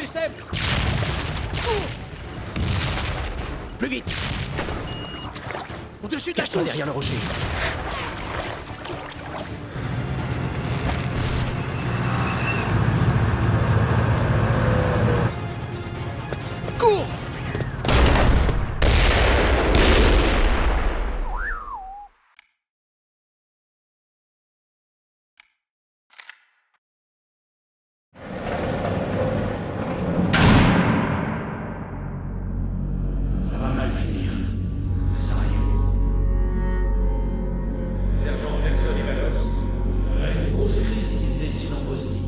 Allez, Seb! Plus vite! Au-dessus de la souche! Derrière le rocher. Cours! Ça va mal finir. Sarajevo. Sergent Nelson Ivanos. Une grosse crise qui se dessine en Bosnie.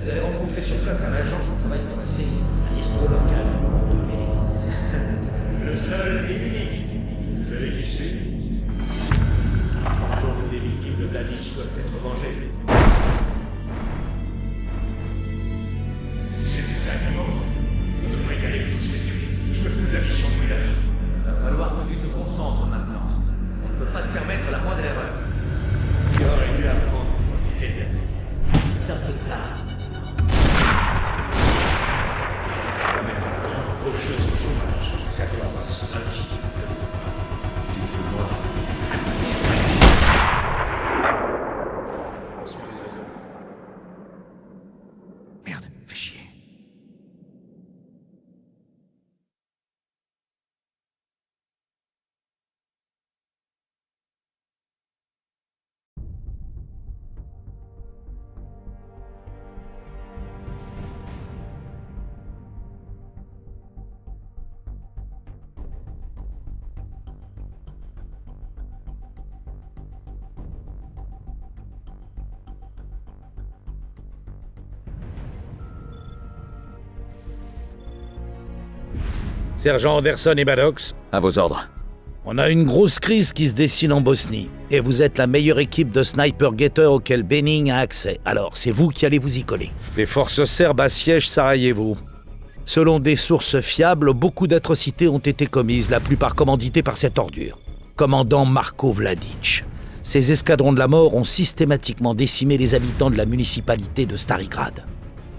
Vous allez rencontrer sur place un agent qui travaille pour la CIA, un escroc local de Méline. Le seul et unique. Vous savez qui c'est? Les fantômes des victimes de Mladic doivent être vengés. C'est des animaux. On devrait y aller tous les tuer. Je me fous de la mission de Wheeler. Il va falloir que tu te concentres maintenant. On ne peut pas se permettre la moindre erreur. Tu aurais dû apprendre à profiter de la vie. C'est un peu tard. On va mettre une faucheuse au chômage. Ça doit avoir son petit. Tu te fous de moi. Merde, fais chier. Sergent Anderson et Maddox, À vos ordres. on a une grosse crise qui se dessine en Bosnie. Et vous êtes la meilleure équipe de sniper-getters auquel Benning a accès. Alors, c'est vous qui allez vous y coller. Les forces serbes assiègent Sarajevo. Selon des sources fiables, beaucoup d'atrocités ont été commises, la plupart commanditées par cette ordure. Commandant Marko Vladic. Ces escadrons de la mort ont systématiquement décimé les habitants de la municipalité de Starigrad.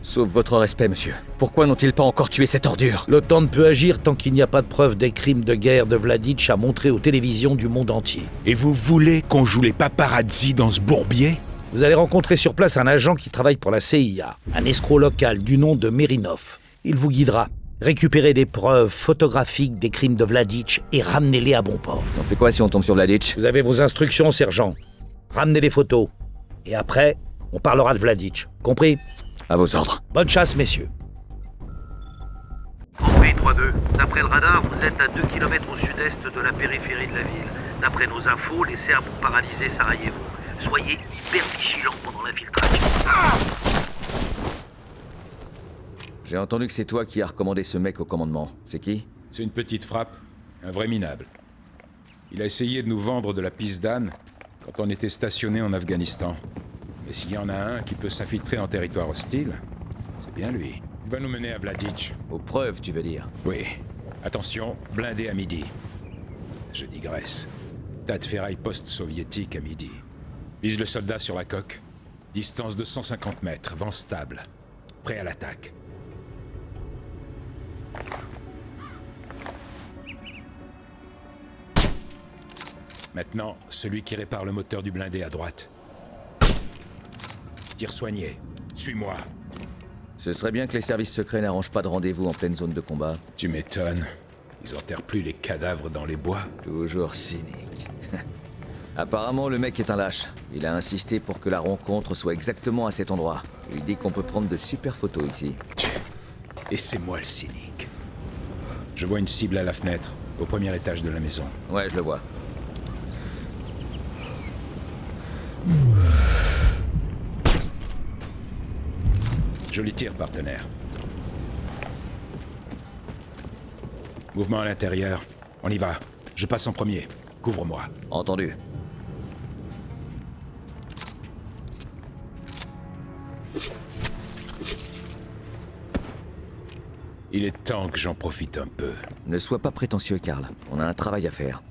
Sauf votre respect, monsieur. Pourquoi n'ont-ils pas encore tué cette ordure? L'OTAN ne peut agir tant qu'il n'y a pas de preuve des crimes de guerre de Vladic à montrer aux télévisions du monde entier. Et vous voulez qu'on joue les paparazzi dans ce bourbier? Vous allez rencontrer sur place un agent qui travaille pour la CIA, un escroc local du nom de Merinov. Il vous guidera. Récupérez des preuves photographiques des crimes de Vladic et ramenez-les à bon port. On fait quoi si on tombe sur Vladic? Vous avez vos instructions, sergent. Ramenez les photos. Et après, on parlera de Vladic. Compris? À vos ordres. Bonne chasse, messieurs. Oui, 3-2. D'après le radar, vous êtes à 2 km au sud-est de la périphérie de la ville. D'après nos infos, les Serbes ont paralysé Sarajevo. Soyez hyper vigilants pendant l'infiltration. J'ai entendu que c'est toi qui as recommandé ce mec au commandement. C'est qui? C'est une petite frappe, un vrai minable. Il a essayé de nous vendre de la pisse d'âne quand on était stationné en Afghanistan. Mais s'il y en a un qui peut s'infiltrer en territoire hostile, c'est bien lui. Il va nous mener à Vladic. Aux preuves, tu veux dire? Oui. Attention, blindé à midi. Je digresse. Tas de ferraille post-soviétique à midi. Vise le soldat sur la coque. Distance de 150 mètres, vent stable. Prêt à l'attaque. Maintenant, celui qui répare le moteur du blindé à droite. Tir soigné. Suis-moi. Ce serait bien que les services secrets n'arrangent pas de rendez-vous en pleine zone de combat. Tu m'étonnes. Ils enterrent plus les cadavres dans les bois. Toujours cynique. Apparemment, le mec est un lâche. Il a insisté pour que la rencontre soit exactement à cet endroit. Il dit qu'on peut prendre de super photos ici. Et c'est moi le cynique. Je vois une cible à la fenêtre, au premier étage de la maison. Ouais, je le vois. Joli tir, partenaire. Mouvement à l'intérieur. On y va. Je passe en premier. Couvre-moi. Entendu. Il est temps que j'en profite un peu. Ne sois pas prétentieux, Karl. On a un travail à faire.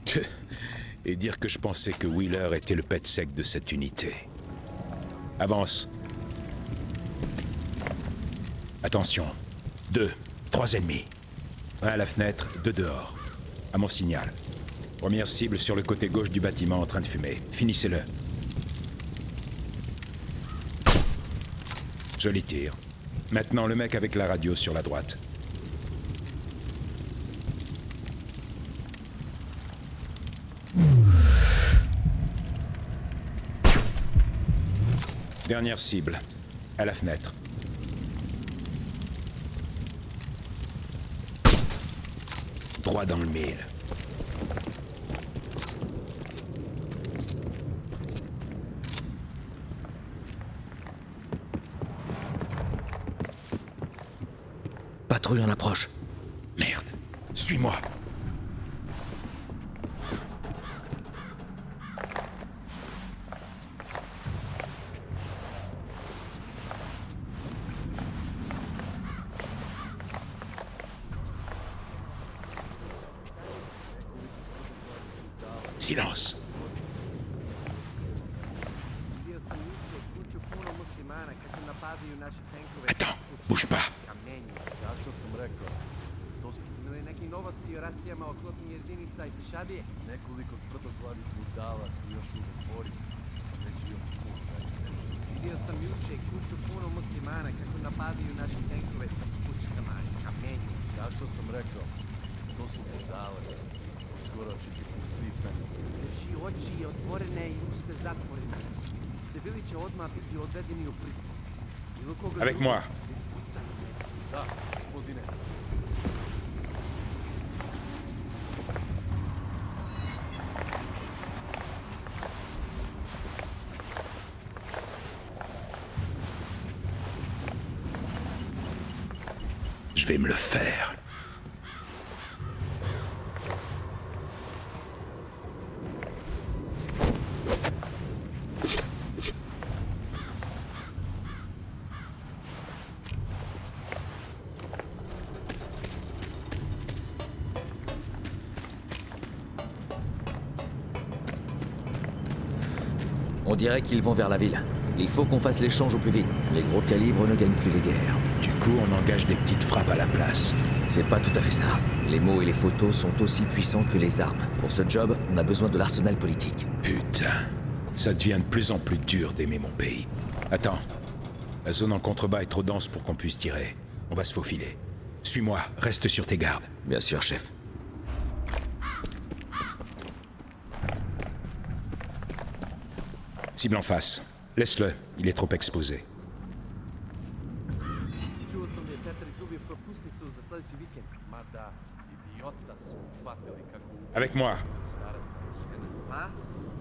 Et dire que je pensais que Wheeler était le pet sec de cette unité. Avance. Attention. 2, 3 ennemis. Un à la fenêtre, 2 dehors. À mon signal. Première cible sur le côté gauche du bâtiment en train de fumer. Finissez-le. Joli tir. Maintenant le mec avec la radio sur la droite. Dernière cible. À la fenêtre. Droit dans le mille. Patrouille en approche. Merde. Suis-moi. Silence. Attends, bouge pas. Ili neki novosti o racijama oklopnih jedinica i pješadije? Nekoliko tvrdoglavih budala se još uvek bori. Reći još vidio sam juče kuću puno muslimana kako napadaju naše tenkove sa puškama i kamenjima. Da što sam rekao, to su budale. Skoro će biti ispisani. Drži oči otvorene i uste zatvorene. Civili će odmah biti odvedeni u pritvor. Avec moi. Da, gospodine. Je vais me le faire. On dirait qu'ils vont vers la ville. Il faut qu'on fasse l'échange au plus vite. Les gros calibres ne gagnent plus les guerres. Du coup, on engage des petites frappes à la place. C'est pas tout à fait ça. Les mots et les photos sont aussi puissants que les armes. Pour ce job, on a besoin de l'arsenal politique. Putain. Ça devient de plus en plus dur d'aimer mon pays. Attends. La zone en contrebas est trop dense pour qu'on puisse tirer. On va se faufiler. Suis-moi, reste sur tes gardes. Bien sûr, chef. Cible en face. Laisse-le, il est trop exposé. Čuo sam da je Petar izgubio propusnicu za sledeći vikend. Mada, idiota su uhvatili kako... Avec moi. Starac sa žena. Pa?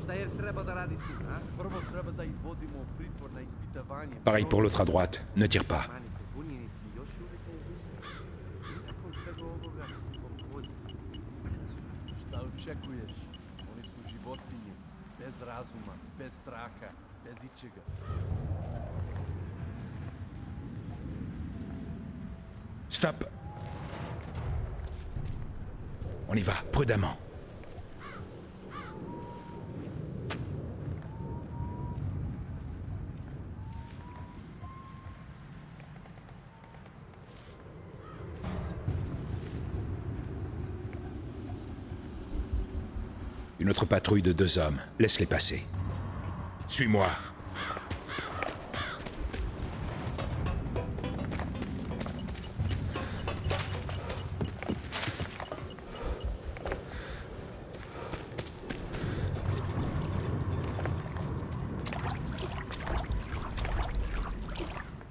Šta je treba da radi s njim, a? Prvo treba da ih vodimo u pritvor na ispitavanje. Pareil pour l'autre à droite. Ne tire pas. Manite bunjenici još uvijek ne izustaju. I nakon svega ovoga, on vodi. Šta očekuješ? Oni su životinje. Bez razuma, bez straha, bez ičega. Stop. On y va, prudemment. Une autre patrouille de 2 hommes. Laisse-les passer. Suis-moi.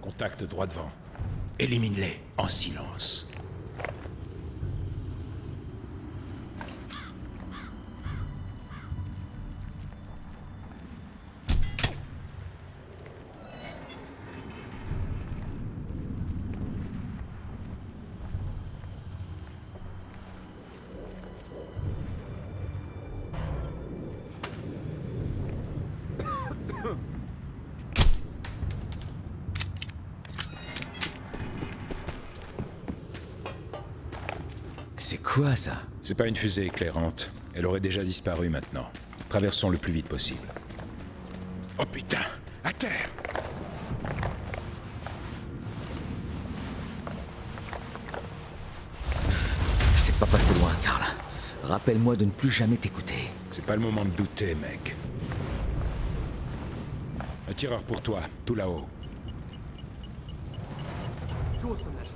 Contact droit devant. Élimine-les en silence. C'est quoi ça? C'est pas une fusée éclairante. Elle aurait déjà disparu maintenant. Traversons le plus vite possible. Oh putain! À terre! pas passer loin, Karl. Rappelle-moi de ne plus jamais t'écouter. C'est pas le moment de douter, mec. Un tireur pour toi, tout là-haut. Čuo sam nešto.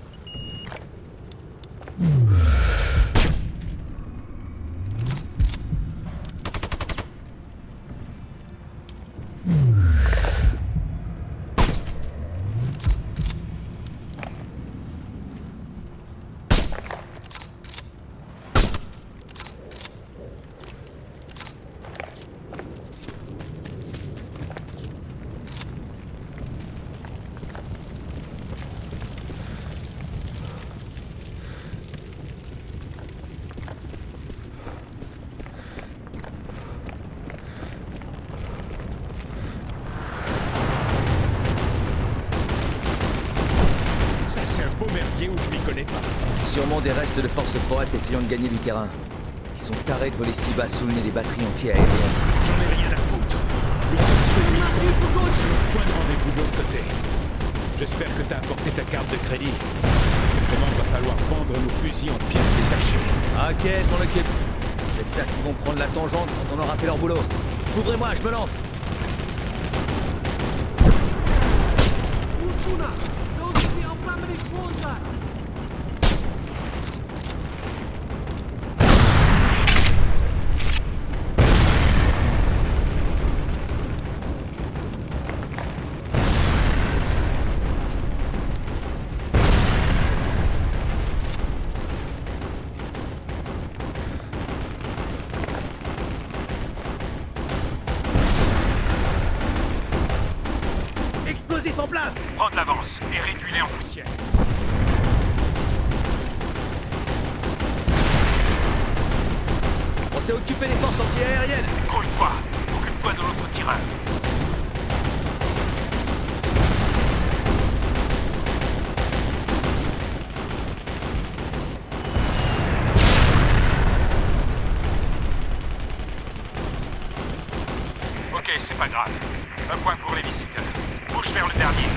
Ça, c'est un beau merdier où je m'y connais pas. Sûrement des restes de forces croates essayant de gagner du terrain. Ils sont tarés de voler si bas sous le nez des batteries anti-aériennes. J'en ai rien à foutre. Le seul truc qui compte, c'est le point de rendez-vous de l'autre côté. J'espère que t'as apporté ta carte de crédit. Comment va falloir vendre nos fusils en pièces détachées. Ok, je m'en occupe. J'espère qu'ils vont prendre la tangente quand on aura fait leur boulot. Ouvrez-moi, je me lance. Utuna! Zauzeti obrambeni položaj! Explosif en place! Prends de l'avance et réduis-les en poussière. On s'est occupé des forces anti-aériennes! Grouille-toi. Occupe-toi de l'autre tireur. Ok, c'est pas grave. Un point pour les visiteurs. Bouge vers le dernier.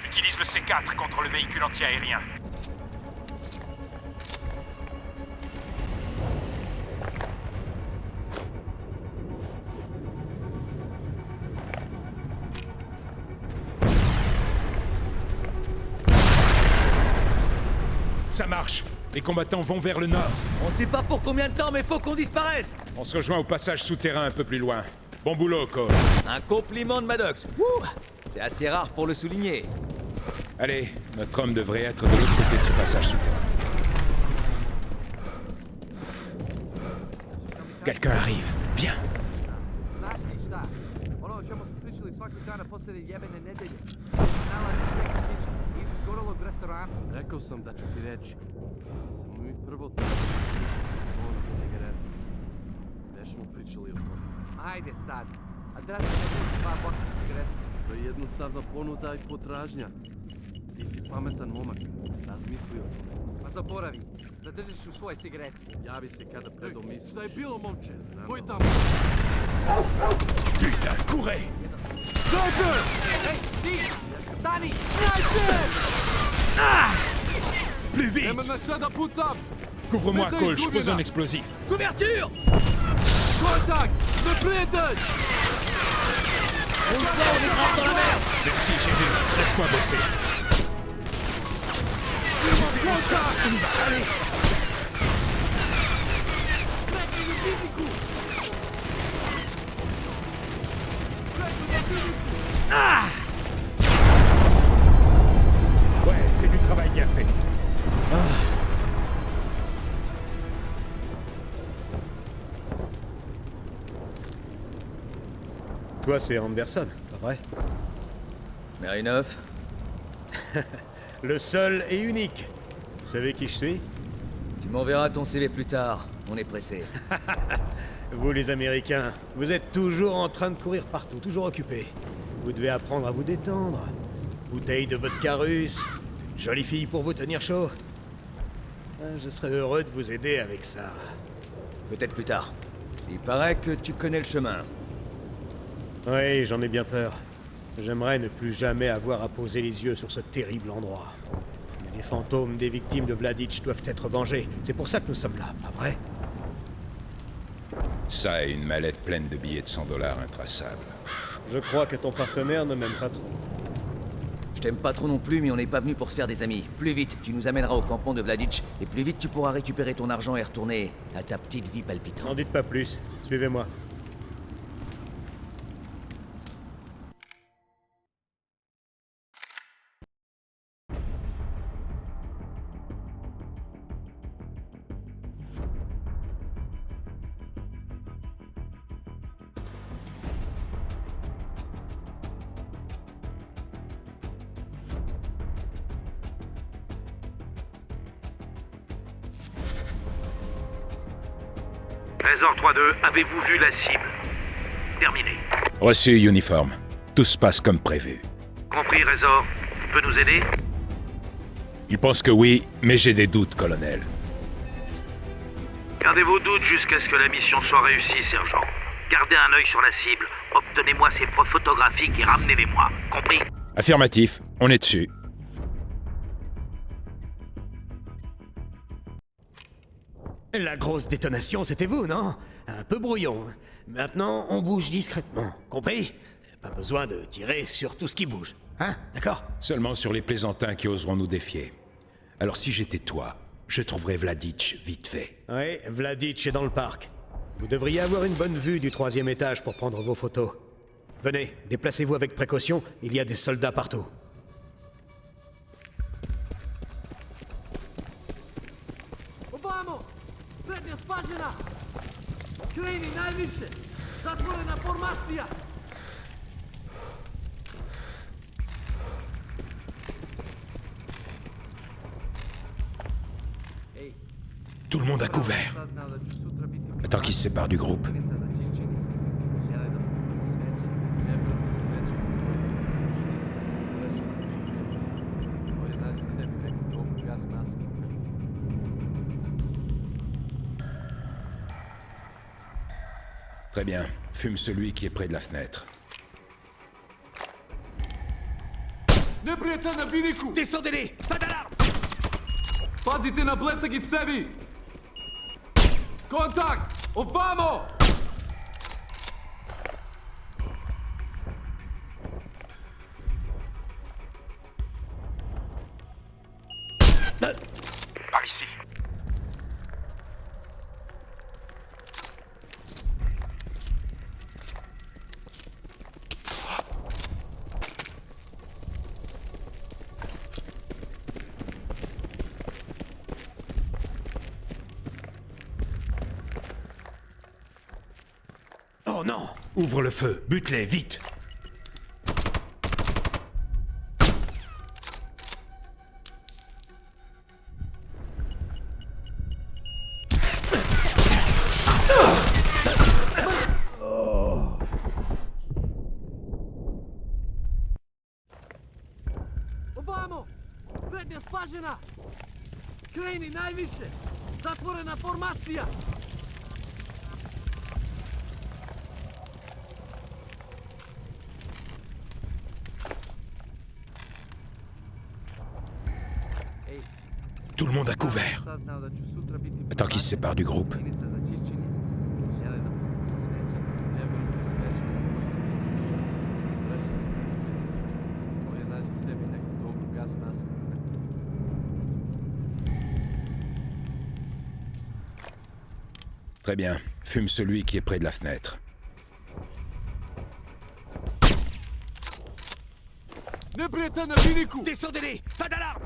Utilise le C4 contre le véhicule anti-aérien. Ça marche. Les combattants vont vers le nord. On sait pas pour combien de temps, mais faut qu'on disparaisse! On se rejoint au passage souterrain un peu plus loin. Bon boulot, Cole. Un compliment de Maddox. Ouh, c'est assez rare pour le souligner. Allez, notre homme devrait être de l'autre côté de ce passage souterrain. Quelqu'un arrive. Viens. Znaš ti šta? Ono o čemu smo pričali svakog dana posljednje jebene nedelje. Nalaziš neka pića iz izgorelog restorana. Rekao sam da ću ti reći. Samo mi prvo ono cigaretu. Gde smo pričali o tome? Ajde sad. A dragi ne budu 2 boksa cigareta. To je jednostavna ponuda i potražnja. Ti si pametan momak. Razmisli o tome. Ma zaboravi. Zadržat ću svoje cigarete. Javi se kada predomisliš. Šta je bilo, momče? Koji tamo? Putain, courez! Sniper! Ej, ti! Stani! Sniper! Plus vite! Nemoj me sve da pucam! Couvre-moi, Mais Cole, t'es je pose là. un explosif. Couverture! Kontakt! Neprijatelj! On le voit, on est grave dans la merde! Merci, j'ai vu. Laisse-moi bosser. Kontakt! On y va, allez! Neki u fiziku! Neki u fiziku! Ouais, c'est du travail bien fait. Toi, c'est Anderson, pas vrai? Marinov, Le seul et unique. Vous savez qui je suis? Tu m'enverras ton CV plus tard. On est pressé. Vous les Américains, vous êtes toujours en train de courir partout, toujours occupés. Vous devez apprendre à vous détendre. Bouteille de vodka russe, une jolie fille pour vous tenir chaud. Je serais heureux de vous aider avec ça. Peut-être plus tard. Il paraît que tu connais le chemin. Oui, j'en ai bien peur. J'aimerais ne plus jamais avoir à poser les yeux sur ce terrible endroit. Mais les fantômes des victimes de Vladic doivent être vengés. C'est pour ça que nous sommes là, pas vrai? Ça et une mallette pleine de billets de $100 intraçables. Je crois que ton partenaire ne m'aime pas trop. Je t'aime pas trop non plus, mais on n'est pas venu pour se faire des amis. Plus vite, tu nous amèneras au campement de Vladic, et plus vite tu pourras récupérer ton argent et retourner à ta petite vie palpitante. N'en dites pas plus. Suivez-moi. Trésor 3-2, avez-vous vu la cible? Terminé. Reçu, uniforme. Tout se passe comme prévu. Compris, Trésor? Tu peux nous aider? Il pense que oui, mais j'ai des doutes, colonel. Gardez vos doutes jusqu'à ce que la mission soit réussie, sergent. Gardez un œil sur la cible, obtenez-moi ses preuves photographiques et ramenez-les-moi. Compris? Affirmatif, on est dessus. La grosse détonation, c'était vous, non? Un peu brouillon. Maintenant, on bouge discrètement. Compris? Pas besoin de tirer sur tout ce qui bouge. Hein? D'accord? Seulement sur les plaisantins qui oseront nous défier. Alors si j'étais toi, je trouverais Vladic vite fait. Oui, Vladic est dans le parc. Vous devriez avoir une bonne vue du 3e étage pour prendre vos photos. Venez, déplacez-vous avec précaution, il y a des soldats partout. Obamo! Prednja spažena! Kreni najviše! Zatvorena formacija! Tout le monde à couvert. Attends qu'ils se séparent du groupe. Très bien. Fume celui qui est près de la fenêtre. Neprijatelj na biniku! Descendez-les! Pas d'alarme! Pazite na blesak i cevi! Kontakt! Ovamo! Par ici. Oh non! Ouvre le feu, bute-les, vite. Obamo! Prednja spažena! Kreni najviše! Zatvorena formacija! Tout le monde à couvert. Attends qu'ils se séparent du groupe. Très bien. Fume celui qui est près de la fenêtre. Neprijatelj na biniku! Descendez-les! Pas d'alarme!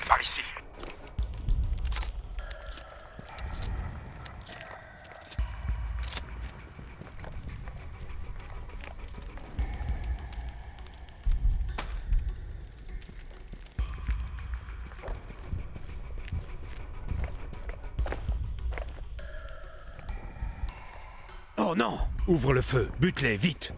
Par ici. Oh non! Ouvre le feu, bute-les, vite.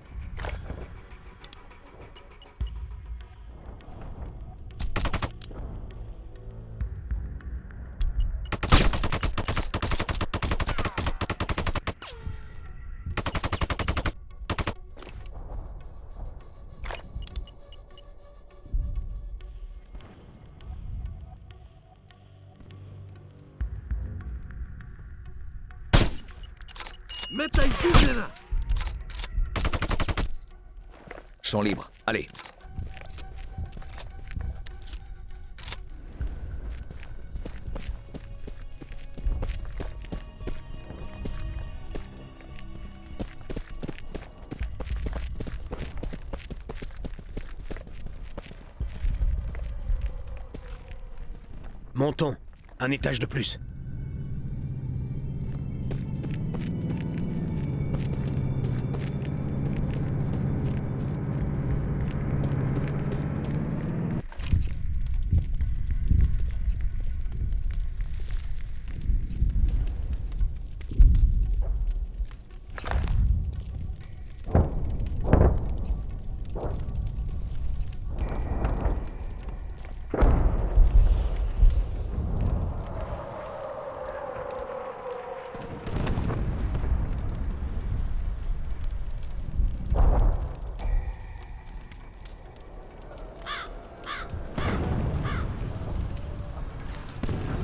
Meta izgubljena! Champ libre, allez. Montons. Un étage de plus.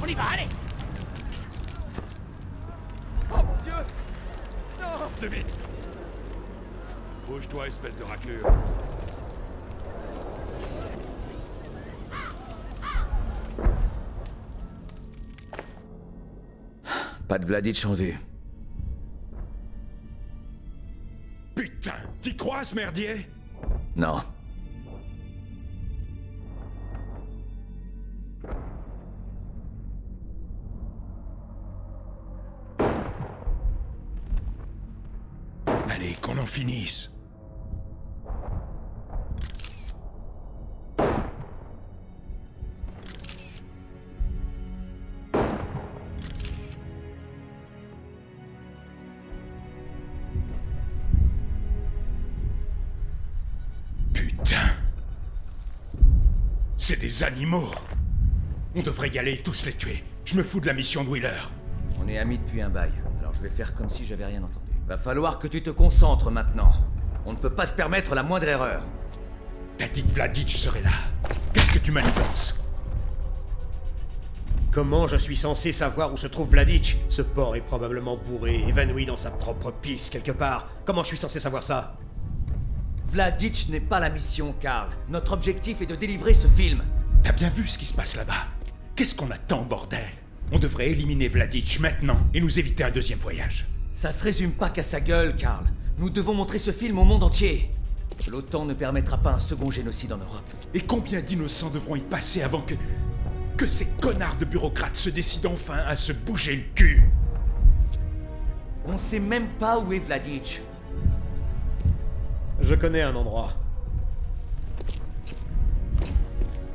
On y va, allez! Oh mon Dieu! Non! Plus vite. Bouge-toi, espèce de raclure. Pas de Vladic en vue. Putain, t'y crois, ce merdier? Non. Allez, qu'on en finisse. Putain. C'est des animaux. On devrait y aller et tous les tuer. Je me fous de la mission de Wheeler. On est amis depuis un bail, alors je vais faire comme si j'avais rien entendu. Va falloir que tu te concentres maintenant. On ne peut pas se permettre la moindre erreur. T'as dit que Vladic serait là. Qu'est-ce que tu manigances? Comment je suis censé savoir où se trouve Vladic? Ce porc est probablement bourré, évanoui dans sa propre pisse quelque part. Comment je suis censé savoir ça? Vladic n'est pas la mission, Karl. Notre objectif est de délivrer ce film. T'as bien vu ce qui se passe là-bas? Qu'est-ce qu'on attend, bordel? On devrait éliminer Vladic maintenant et nous éviter un deuxième voyage. Ça se résume pas qu'à sa gueule, Karl. Nous devons montrer ce film au monde entier. L'OTAN ne permettra pas un second génocide en Europe. Et combien d'innocents devront y passer avant que ces connards de bureaucrates se décident enfin à se bouger le cul? On sait même pas où est Vladic. Je connais un endroit.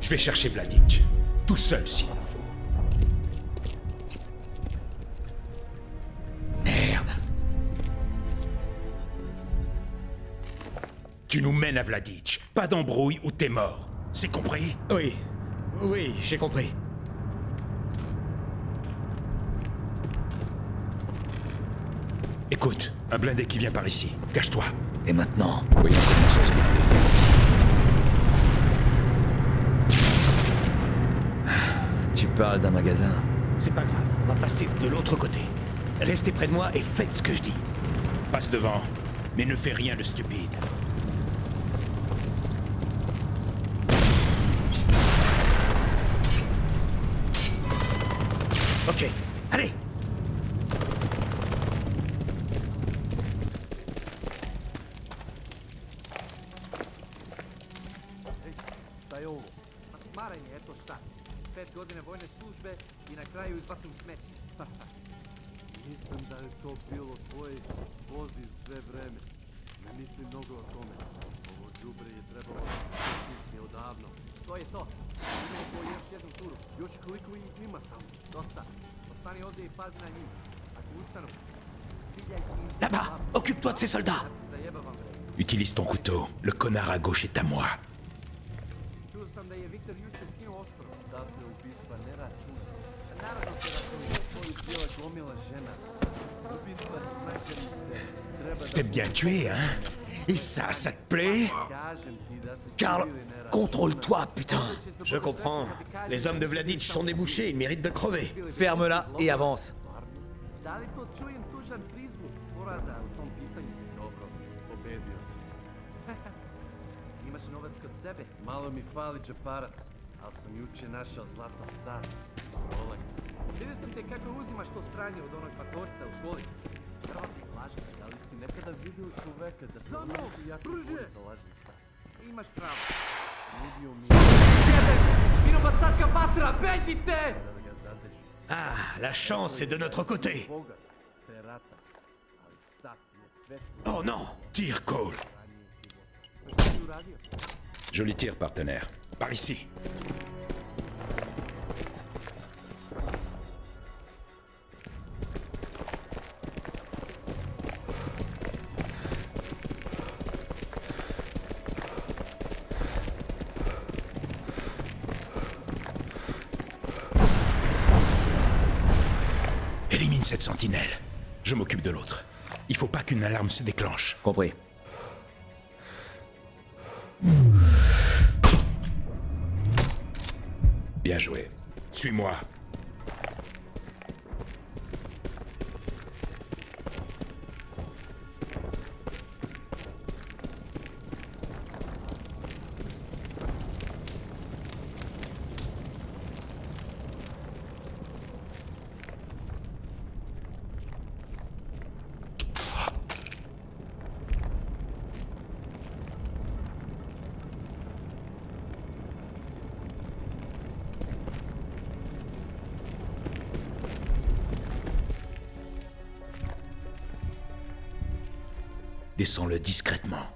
Je vais chercher Vladic. Tout seul s'il le faut. Merde. Tu nous mènes à Vladic. Pas d'embrouille ou t'es mort. C'est compris? Oui. Oui, j'ai compris. Écoute, un blindé qui vient par ici. Cache-toi. Et maintenant? Voyons comment ça se goupille. Tu parles d'un magasin? C'est pas grave, on va passer de l'autre côté. Restez près de moi et faites ce que je dis. Passe devant, mais ne fais rien de stupide. Ok, allez! Šta je ovo? Ma smaranje, eto šta. 5 godine vojne službe i na kraju izbacim smeće. Mislim da je to bilo tvoj poziv sve vreme. Ne mislim mnogo o tome. Ovo đubre je trebalo da odavno. To je to. Idemo po još jednu turu. Još koliko ih ima tamo. Dosta. Ostani ovdje i pazi na njih. Ako ustanu, ti Là-bas, occupe-toi de ces soldats. Utilise ton couteau. Le connard à gauche est à moi. Čuo sam da je Viktor juče skinuo osporu. Da se ubistva ne računa. Naravno se računa koju bijela gomila žena. Ubistva snajperiste. Treba da... T'es bien tué, hein? Et ça te plaît? Kažem ti da se Karl, civili ne računa. contrôle-toi, putain. Je comprends. Les hommes de Vladic sont débouchés, ils méritent de crever. Ferme-la et avance. Da li to čujem tužan prizvuk poraza u tom pitanju? Dobro, pobedio si. Imaš novac kod sebe? Malo mi fali džeparac, ali sam juče našao zlatan sat. Rolex. Vidio sam te kako uzimaš to sranje od onog matorca u školi. Prvo ti lažem, da li si nekada vidio čoveka da se uloži jako bolje za lažni sat? Imaš pravo. Vidio mi... Jebe! Minobacačka patra, bežite! Da ga zadrži. Ah, la chance est de notre côté. Boga, te rata. Ali sat je sve Oh non. Tire, Cole. ranije života. Šta si uradio? Joli tir, partenaire. Par ici. Élimine cette sentinelle. Je m'occupe de l'autre. Il faut pas qu'une alarme se déclenche. Compris. Bien joué. Suis-moi. Descends-le discrètement.